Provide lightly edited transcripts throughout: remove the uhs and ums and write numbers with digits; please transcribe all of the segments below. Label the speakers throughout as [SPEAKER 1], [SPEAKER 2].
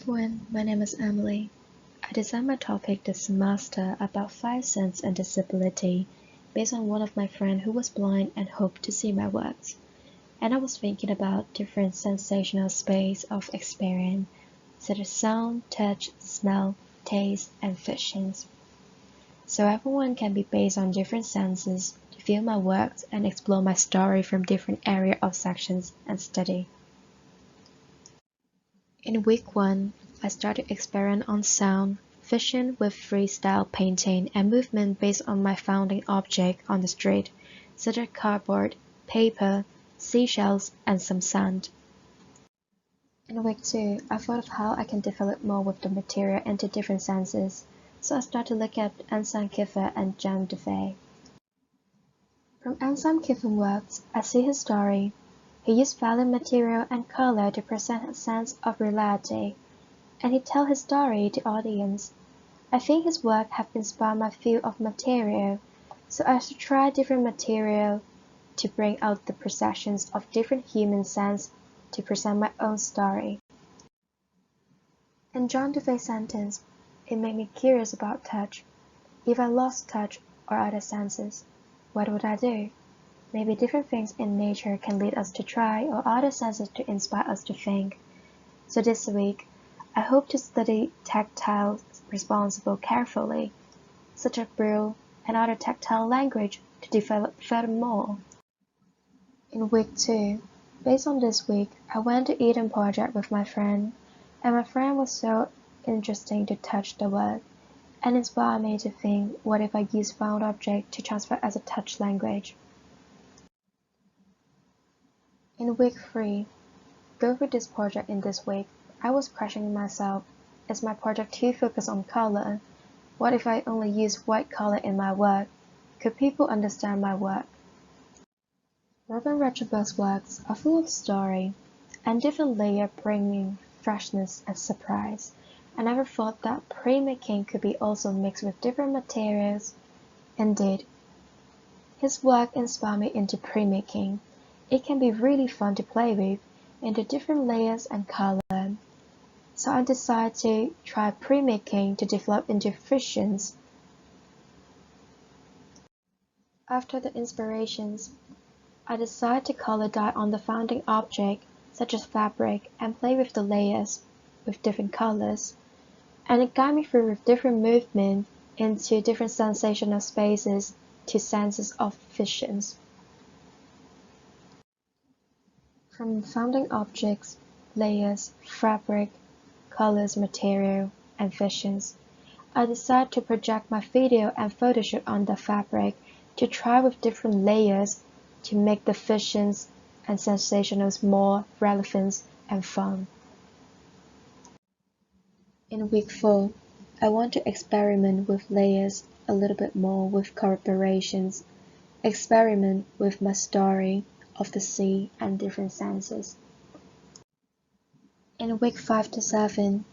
[SPEAKER 1] everyone, my name is Emily. I designed my topic this semester about 5 sense and disability based on one of my friends who was blind and hoped to see my works. And I was thinking about different sensational space of experience, such as sound, touch, smell, taste, and visions. So everyone can be based on different senses to view my works and explore my story from different area of sections and study. In week 1, I started experiment on sound, vision with freestyle painting and movement based on my founding object on the street, such as cardboard, paper, seashells, and some sand. In week 2, I thought of how I can develop more with the material into different senses, so I started to look at Anselm Kiefer and Jean Duvet. From Anselm Kiefer's works, I see his story. He used valid material and color to present a sense of reality, and he tells his story to audience. I think his work have inspired my view of material, so I should try different material to bring out the perceptions of different human sense to present my own story. In Jean Duvet's sentence, it made me curious about touch. If I lost touch or other senses, what would I do? Maybe different things in nature can lead us to try or other senses to inspire us to think. So this week, I hope to study tactile responsible carefully, such as Braille and other tactile language to develop furthermore. In week 2, based on this week, I went to Eden project with my friend, and my friend was so interesting to touch the word, and inspired me to think, what if I use found object to transfer as a touch language? In week 3, going through this project in this week, I was questioning myself, is my project too focused on color? What if I only use white color in my work? Could people understand my work? Robin Rauschenberg's works are full of story, and different layers bringing freshness and surprise. I never thought that printmaking could be also mixed with different materials. Indeed, his work inspired me into printmaking. It can be really fun to play with, into different layers and color. So I decided to try printmaking to develop into visions. After the inspirations, I decided to color dye on the founding object, such as fabric, and play with the layers with different colors. And it guided me through with different movement into different sensational spaces to senses of visions. From founding objects, layers, fabric, colors, material, and visions, I decided to project my video and photo shoot on the fabric to try with different layers to make the visions and sensationals more relevant and fun. In week 4, I want to experiment with layers a little bit more with collaborations, experiment with my story of the sea and different senses. In week 5 to 7,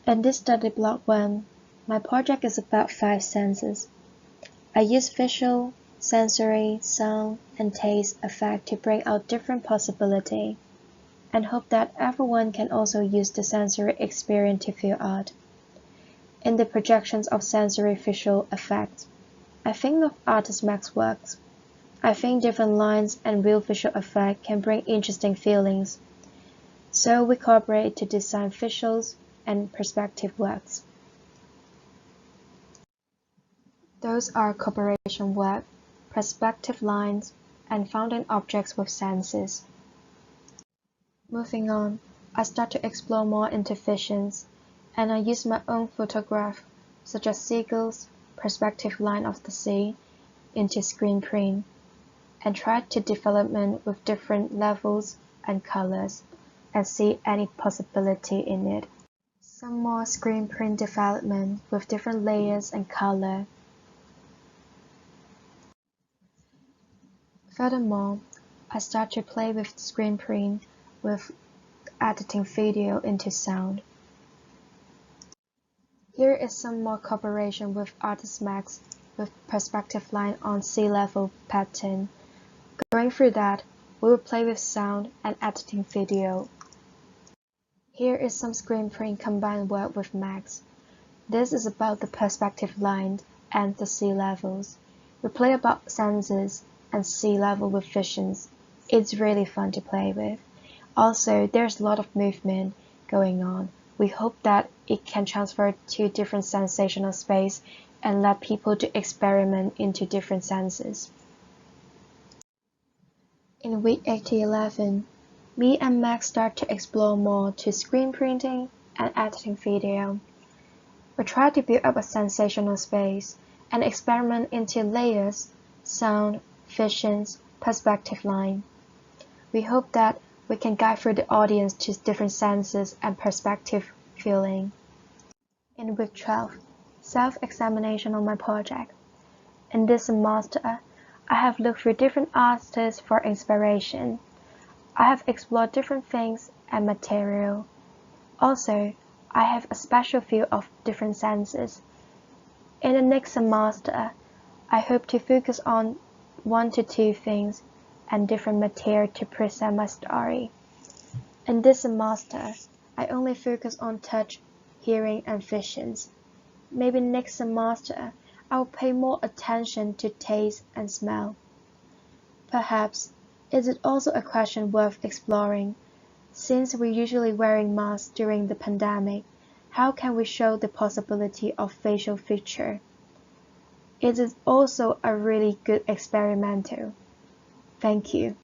[SPEAKER 1] in this study block 1, my project is about 5 senses. I use visual, sensory, sound, and taste effect to bring out different possibility, and hope that everyone can also use the sensory experience to feel art. In the projections of sensory visual effects, I think of artist Max's works. I think different lines and real visual effect can bring interesting feelings. So we collaborate to design visuals and perspective works. Those are cooperation work, perspective lines, and founding objects with senses. Moving on, I start to explore more into visions, and I use my own photograph, such as seagulls, perspective line of the sea, into screen print, and try to development with different levels and colors, and see any possibility in it. Some more screen print development with different layers and color. Furthermore, I start to play with screen print with editing video into sound. Here is some more cooperation with artist Max with perspective line on sea level pattern. Going through that, we will play with sound and editing video. Here is some screen print combined work with Max. This is about the perspective line and the sea levels. We play about senses and sea level with visions. It's really fun to play with. Also, there's a lot of movement going on. We hope that it can transfer to different sensational space and let people to experiment into different senses. In week 8 to 11, me and Max start to explore more to screen printing and editing video. We try to build up a sensational space and experiment into layers, sound, visions, perspective line. We hope that we can guide through the audience to different senses and perspective feeling. In week 12, self-examination on my project. In this semester, I have looked through different artists for inspiration. I have explored different things and material. Also, I have a special view of different senses. In the next semester, I hope to focus on 1 to 2 things and different material to present my story. In this semester, I only focus on touch, hearing, and visions. Maybe next semester, I will pay more attention to taste and smell. Perhaps, is it also a question worth exploring? Since we're usually wearing masks during the pandemic, how can we show the possibility of facial feature? It is also a really good experimental. Thank you.